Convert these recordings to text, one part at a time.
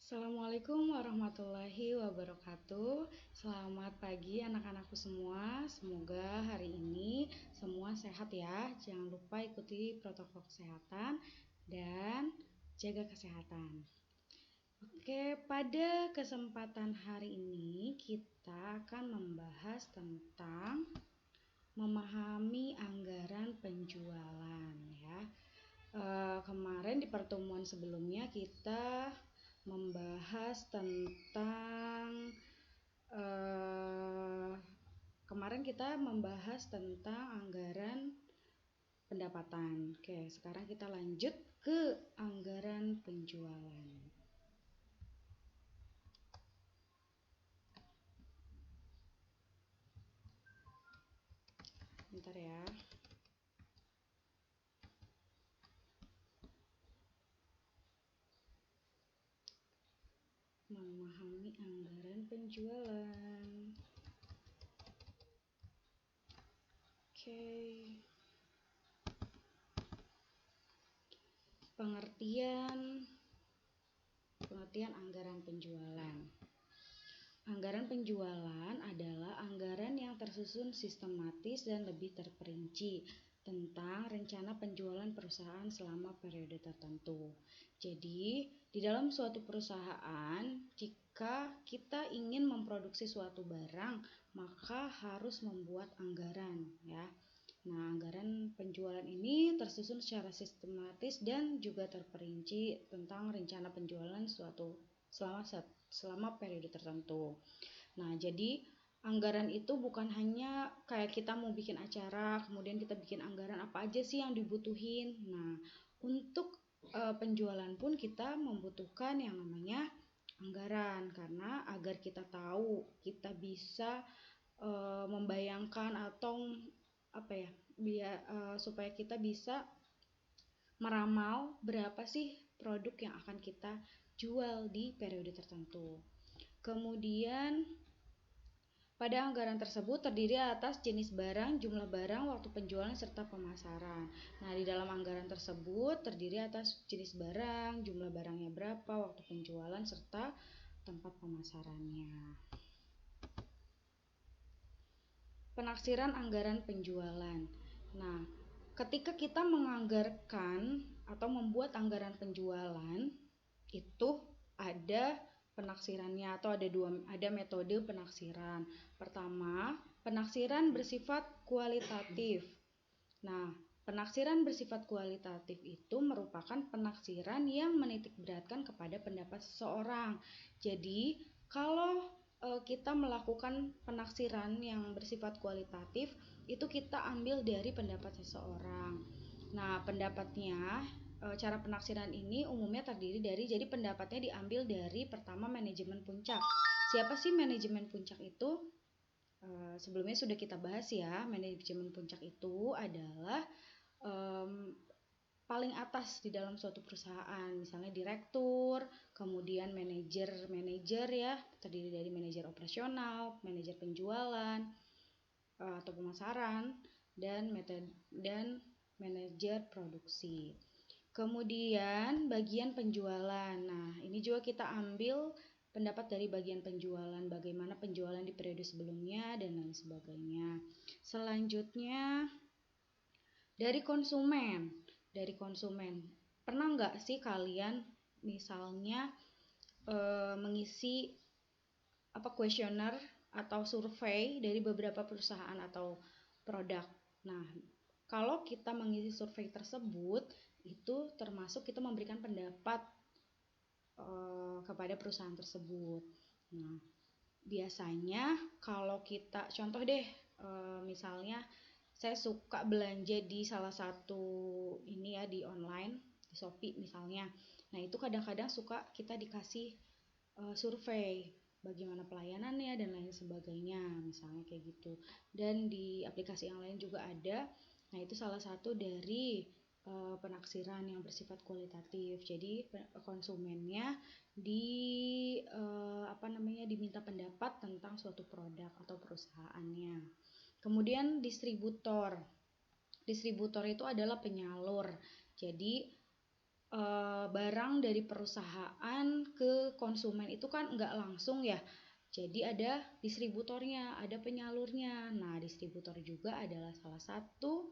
Assalamualaikum warahmatullahi wabarakatuh. Selamat pagi anak-anakku semua. Semoga hari ini semua sehat ya. Jangan lupa ikuti protokol kesehatan dan jaga kesehatan. Oke, pada kesempatan hari ini kita akan membahas tentang memahami anggaran penjualan ya. Kemarin di pertemuan sebelumnya kita membahas tentang anggaran pendapatan. Oke, sekarang kita lanjut ke anggaran penjualan. Bentar ya. Memahami anggaran penjualan. Oke. Pengertian anggaran penjualan. Anggaran penjualan adalah anggaran yang tersusun sistematis dan lebih terperinci tentang rencana penjualan perusahaan selama periode tertentu. Jadi, di dalam suatu perusahaan, jika kita ingin memproduksi suatu barang, maka harus membuat anggaran ya. Nah, anggaran penjualan ini tersusun secara sistematis dan juga terperinci tentang rencana penjualan suatu selama periode tertentu. Nah, jadi anggaran itu bukan hanya kayak kita mau bikin acara, kemudian kita bikin anggaran apa aja sih yang dibutuhin. Nah, untuk penjualan pun kita membutuhkan yang namanya anggaran, karena agar kita tahu, kita bisa membayangkan atau supaya kita bisa meramal berapa sih produk yang akan kita jual di periode tertentu. Kemudian pada anggaran tersebut terdiri atas jenis barang, jumlah barang, waktu penjualan, serta pemasaran. Nah, di dalam anggaran tersebut terdiri atas jenis barang, jumlah barangnya berapa, waktu penjualan, serta tempat pemasarannya. Penaksiran anggaran penjualan. Nah, ketika kita menganggarkan atau membuat anggaran penjualan, itu ada penaksirannya atau ada metode penaksiran. Pertama, penaksiran bersifat kualitatif. Nah, penaksiran bersifat kualitatif itu merupakan penaksiran yang menitikberatkan kepada pendapat seseorang. Jadi, kalau kita melakukan penaksiran yang bersifat kualitatif, itu kita ambil dari pendapat seseorang. Nah, pendapatnya, cara penaksiran ini umumnya terdiri dari, jadi pendapatnya diambil dari pertama manajemen puncak. Siapa sih manajemen puncak itu? Sebelumnya sudah kita bahas ya, manajemen puncak itu adalah paling atas di dalam suatu perusahaan, misalnya direktur, kemudian manajer ya, terdiri dari manajer operasional, manajer penjualan atau pemasaran, dan manajer produksi. Kemudian bagian penjualan. Nah, ini juga kita ambil pendapat dari bagian penjualan, bagaimana penjualan di periode sebelumnya dan lain sebagainya. Selanjutnya dari konsumen. Pernah nggak sih kalian misalnya mengisi kuesioner atau survei dari beberapa perusahaan atau produk? Nah, kalau kita mengisi survei tersebut, itu termasuk kita memberikan pendapat kepada perusahaan tersebut. Nah, biasanya kalau kita contoh deh, misalnya saya suka belanja di salah satu ini ya, di online, di Shopee misalnya. Nah, itu kadang-kadang suka kita dikasih survei bagaimana pelayanannya dan lain sebagainya, misalnya kayak gitu. Dan di aplikasi yang lain juga ada Nah, itu salah satu dari penaksiran yang bersifat kualitatif. Jadi konsumennya diminta pendapat tentang suatu produk atau perusahaannya. Kemudian distributor. Distributor itu adalah penyalur. Jadi barang dari perusahaan ke konsumen itu kan nggak langsung ya. Jadi ada distributornya, ada penyalurnya. Nah, distributor juga adalah salah satu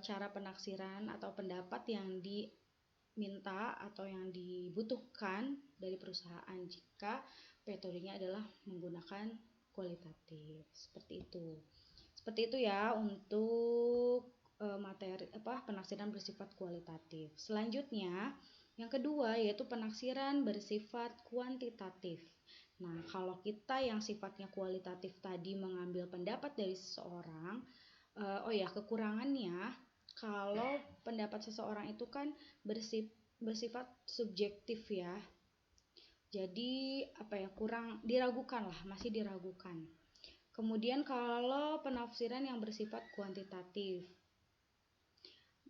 cara penaksiran atau pendapat yang diminta atau yang dibutuhkan dari perusahaan jika metodenya adalah menggunakan kualitatif. Seperti itu ya untuk penaksiran bersifat kualitatif. Selanjutnya, yang kedua yaitu penaksiran bersifat kuantitatif. Nah, kalau kita yang sifatnya kualitatif tadi mengambil pendapat dari seseorang, kekurangannya kalau pendapat seseorang itu kan bersifat subjektif ya. Jadi kurang diragukan lah, masih diragukan. Kemudian kalau penafsiran yang bersifat kuantitatif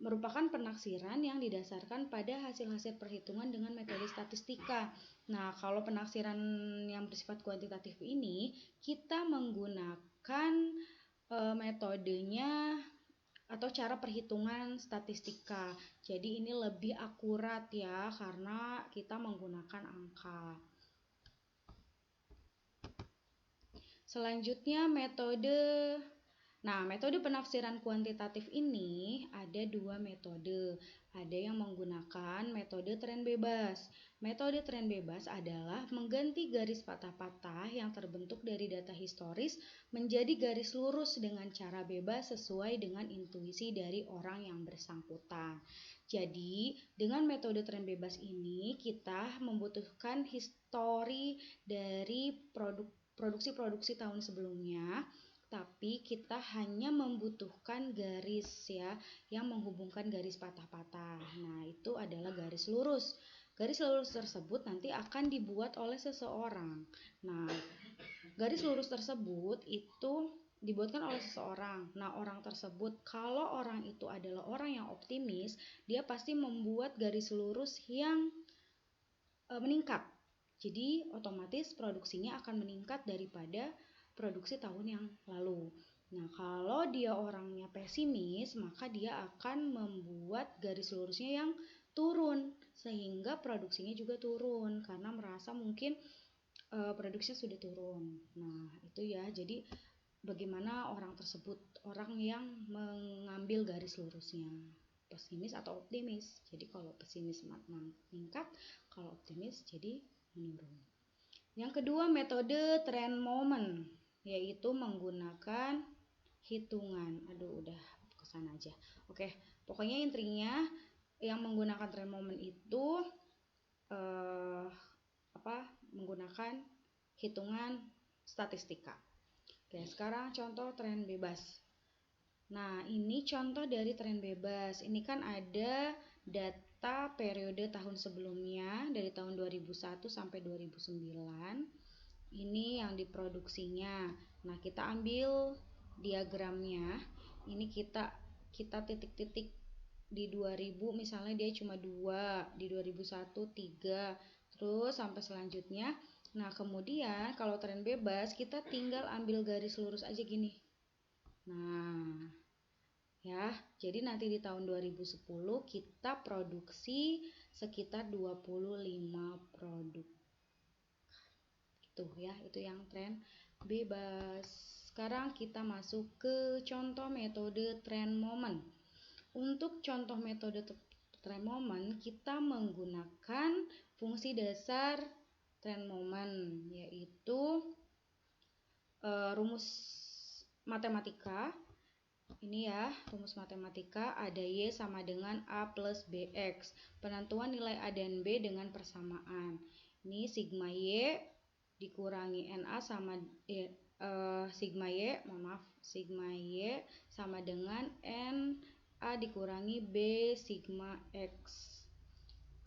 merupakan penafsiran yang didasarkan pada hasil-hasil perhitungan dengan metode statistika. Nah, kalau penafsiran yang bersifat kuantitatif ini kita menggunakan metodenya atau cara perhitungan statistika. Jadi ini lebih akurat ya karena kita menggunakan angka. Selanjutnya metode penafsiran kuantitatif ini ada dua metode. Ada yang menggunakan metode tren bebas. Metode tren bebas adalah mengganti garis patah-patah yang terbentuk dari data historis menjadi garis lurus dengan cara bebas sesuai dengan intuisi dari orang yang bersangkutan. Jadi, dengan metode tren bebas ini kita membutuhkan histori dari produksi tahun sebelumnya, tapi kita hanya membutuhkan garis ya yang menghubungkan garis patah-patah. Nah, itu adalah garis lurus. Garis lurus tersebut nanti akan dibuat oleh seseorang. Nah, garis lurus tersebut itu dibuatkan oleh seseorang. Nah, orang tersebut kalau orang itu adalah orang yang optimis, dia pasti membuat garis lurus yang meningkat. Jadi otomatis produksinya akan meningkat daripada produksi tahun yang lalu. Nah, kalau dia orangnya pesimis, maka dia akan membuat garis lurusnya yang turun sehingga produksinya juga turun karena merasa mungkin produksinya sudah turun. Nah, itu ya. Jadi bagaimana orang tersebut, orang yang mengambil garis lurusnya, pesimis atau optimis. Jadi kalau pesimis meningkat, kalau optimis jadi menurun. Yang kedua metode trend moment, yaitu menggunakan hitungan. Udah kesana aja. Oke, pokoknya intinya yang menggunakan trend moment itu menggunakan hitungan statistika. Oke, sekarang contoh tren bebas. Nah, ini contoh dari tren bebas. Ini kan ada data periode tahun sebelumnya dari tahun 2001 sampai 2009. Ini yang diproduksinya. Nah, kita ambil diagramnya. Ini kita titik-titik di 2000 misalnya dia cuma 2, di 2001 3, terus sampai selanjutnya. Nah, kemudian kalau tren bebas kita tinggal ambil garis lurus aja gini. Nah, ya, jadi nanti di tahun 2010 kita produksi sekitar 25 produk. Gitu ya, itu yang tren bebas. Sekarang kita masuk ke contoh metode trend moment. Untuk contoh metode trend moment, kita menggunakan fungsi dasar trend moment, yaitu rumus matematika. Ini ya, rumus matematika ada Y sama dengan A plus BX. Penentuan nilai A dan B dengan persamaan. Ini sigma Y dikurangi NA sama sigma Y sama dengan NA dikurangi B sigma X.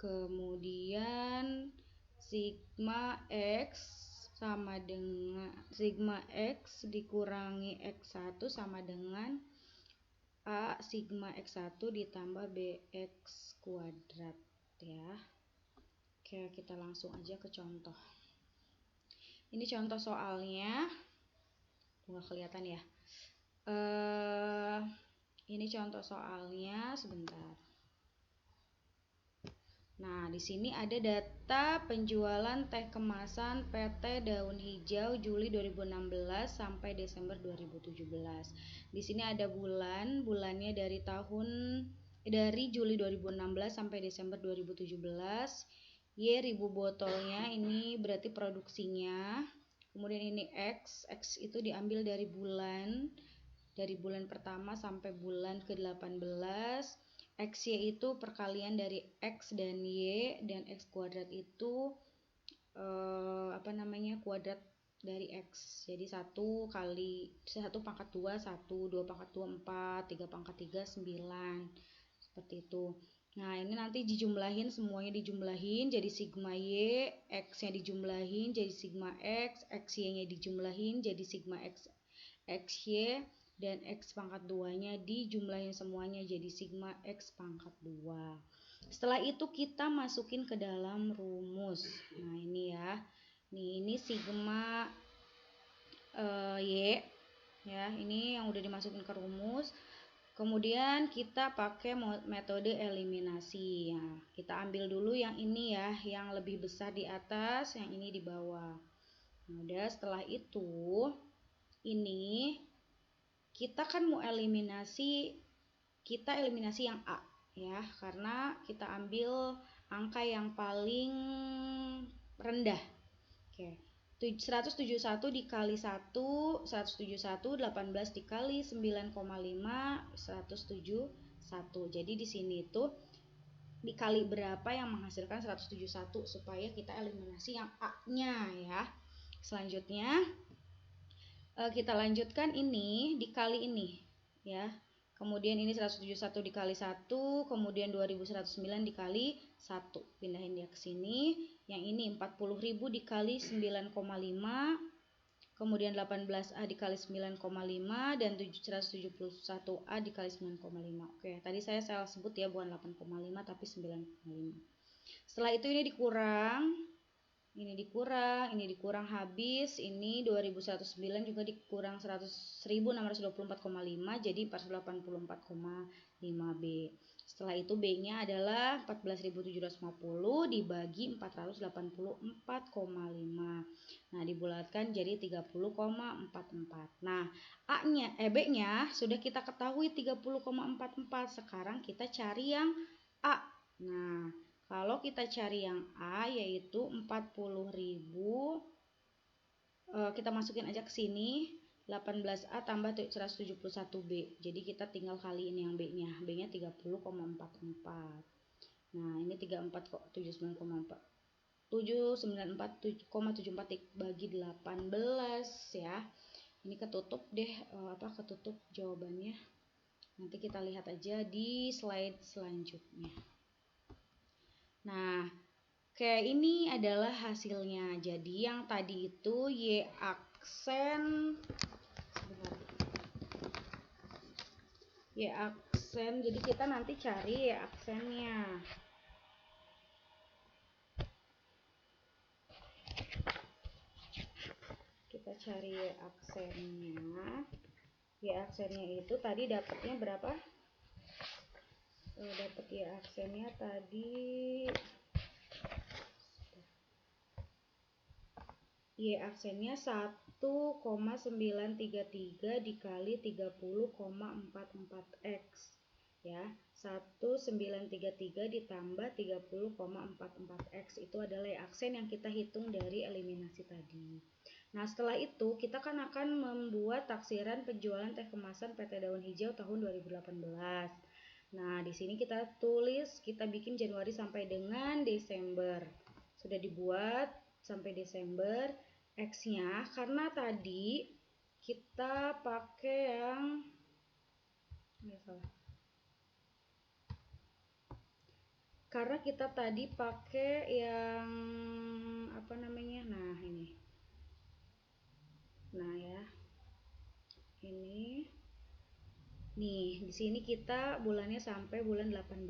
Kemudian sigma X sama dengan sigma X dikurangi X1 sama dengan A sigma X1 ditambah BX kuadrat ya. Oke, kita langsung aja ke contoh. Ini contoh soalnya, nggak kelihatan ya. Ini contoh soalnya, sebentar. Nah, di sini ada data penjualan teh kemasan PT Daun Hijau Juli 2016 sampai Desember 2017. Di sini ada bulannya dari Juli 2016 sampai Desember 2017. Y ribu botolnya, ini berarti produksinya. Kemudian ini X itu diambil dari bulan pertama sampai bulan ke-18. XY itu perkalian dari X dan Y, dan X kuadrat itu kuadrat dari X. Jadi 1 pangkat 2 1, 2 pangkat 2 4, 3 pangkat 3 9, seperti itu. Nah, ini nanti dijumlahin, semuanya dijumlahin jadi sigma Y, X-nya dijumlahin jadi sigma X, XY-nya dijumlahin jadi sigma X, XY, dan X pangkat 2-nya dijumlahin semuanya jadi sigma X pangkat 2. Setelah itu kita masukin ke dalam rumus. Nah, ini ya. Ini sigma Y ya, ini yang udah dimasukin ke rumus. Kemudian kita pakai metode eliminasi. Nah, kita ambil dulu yang ini ya, yang lebih besar di atas, yang ini di bawah. Nah, udah, setelah itu ini kita kan mau eliminasi, kita eliminasi yang A ya, karena kita ambil angka yang paling rendah. Oke. 171 dikali 1, 171, 18 dikali 9,5, 171. Jadi di sini itu dikali berapa yang menghasilkan 171 supaya kita eliminasi yang A-nya ya. Selanjutnya kita lanjutkan ini dikali ini ya. Kemudian ini 171 dikali 1, kemudian 2109 dikali 1. Pindahin dia ke sini. Yang ini 40.000 dikali 9,5, kemudian 18A dikali 9,5, dan 171A dikali 9,5. Oke, tadi saya salah sebut ya, bukan 8,5 tapi 9,5. Setelah itu ini dikurang habis, ini 2109 juga dikurang 1624,5 jadi 484,5B. Setelah itu B-nya adalah 14.750 dibagi 484,5. Nah, dibulatkan jadi 30,44. Nah, B-nya sudah kita ketahui 30,44. Sekarang kita cari yang A. Nah, kalau kita cari yang A yaitu 40.000, kita masukin aja ke sini 18A tambah 171B. Jadi kita tinggal kaliin yang B-nya. B-nya 30,44. Nah, ini 794,74 dibagi 18 ya. Ini ketutup deh, ketutup jawabannya. Nanti kita lihat aja di slide selanjutnya. Nah, kayak ini adalah hasilnya. Jadi yang tadi itu Y aksen, jadi kita nanti cari Y aksennya. Kita cari Y aksennya. Y aksennya itu tadi dapatnya berapa? Dapat Y aksennya tadi, Y aksennya 1,933 dikali 30,44X ya. 1933 ditambah 30,44X itu adalah Y aksen yang kita hitung dari eliminasi tadi. Nah, setelah itu kita kan akan membuat taksiran penjualan teh kemasan PT Daun Hijau tahun 2018. Nah, di sini kita tulis, kita bikin Januari sampai dengan Desember. Sudah dibuat sampai Desember. X-nya karena tadi kita pakai yang karena kita tadi pakai yang nah ini, nah ya, ini Nih, di sini kita bulannya sampai bulan 18.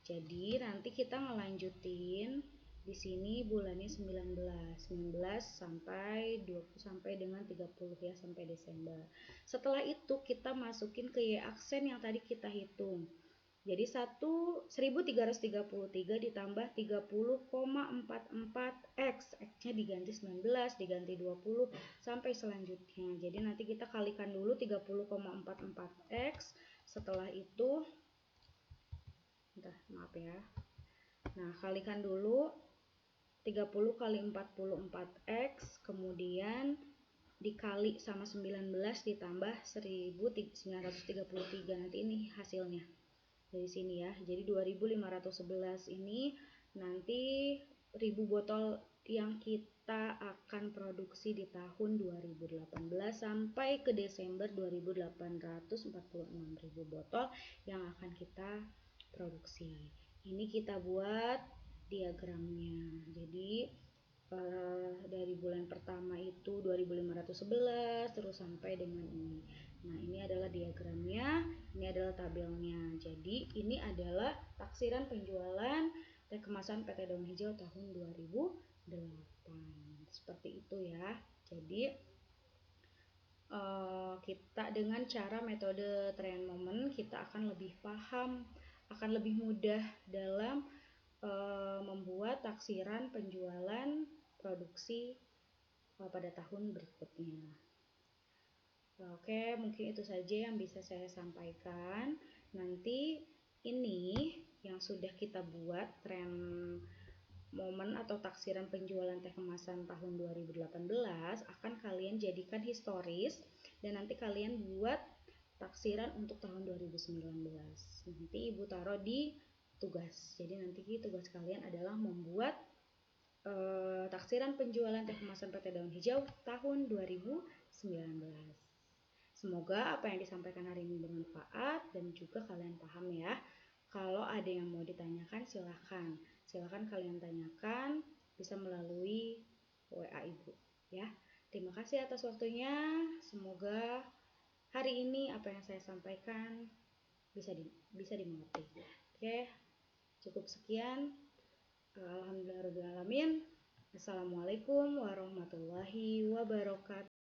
Jadi nanti kita ngelanjutin di sini bulannya 19 sampai 20 sampai dengan 30 ya, sampai Desember. Setelah itu kita masukin ke Y aksen yang tadi kita hitung. Jadi 1333 ditambah 30,44 X. X-nya diganti 19, diganti 20 sampai selanjutnya. Jadi nanti kita kalikan dulu 30,44 X. Setelah itu maaf ya. Nah, kalikan dulu 30 kali 44 X, kemudian dikali sama 19 ditambah 1933. Nanti ini hasilnya dari sini ya. Jadi 2511 ini nanti 1000 botol yang kita akan produksi di tahun 2018 sampai ke Desember 2846.000 botol yang akan kita produksi. Ini kita buat diagramnya. Jadi dari bulan pertama itu 2511 terus sampai dengan ini. Nah, ini adalah diagramnya, ini adalah tabelnya. Jadi ini adalah taksiran penjualan teh kemasan PT Daun Hijau tahun 2008. Seperti itu ya. Jadi kita dengan cara metode trend moment kita akan lebih paham, akan lebih mudah dalam membuat taksiran penjualan produksi pada tahun berikutnya. Oke, mungkin itu saja yang bisa saya sampaikan. Nanti ini yang sudah kita buat tren momen atau taksiran penjualan teh kemasan tahun 2018 akan kalian jadikan historis dan nanti kalian buat taksiran untuk tahun 2019. Nanti Ibu taruh di tugas. Jadi nanti tugas kalian adalah membuat taksiran penjualan teh kemasan PT Daun Hijau tahun 2019. Semoga apa yang disampaikan hari ini bermanfaat dan juga kalian paham ya. Kalau ada yang mau ditanyakan silahkan kalian tanyakan, bisa melalui WA Ibu ya. Terima kasih atas waktunya. Semoga hari ini apa yang saya sampaikan bisa dimengerti. Oke, cukup sekian. Alhamdulillahirabbil alamin. Assalamualaikum warahmatullahi wabarakatuh.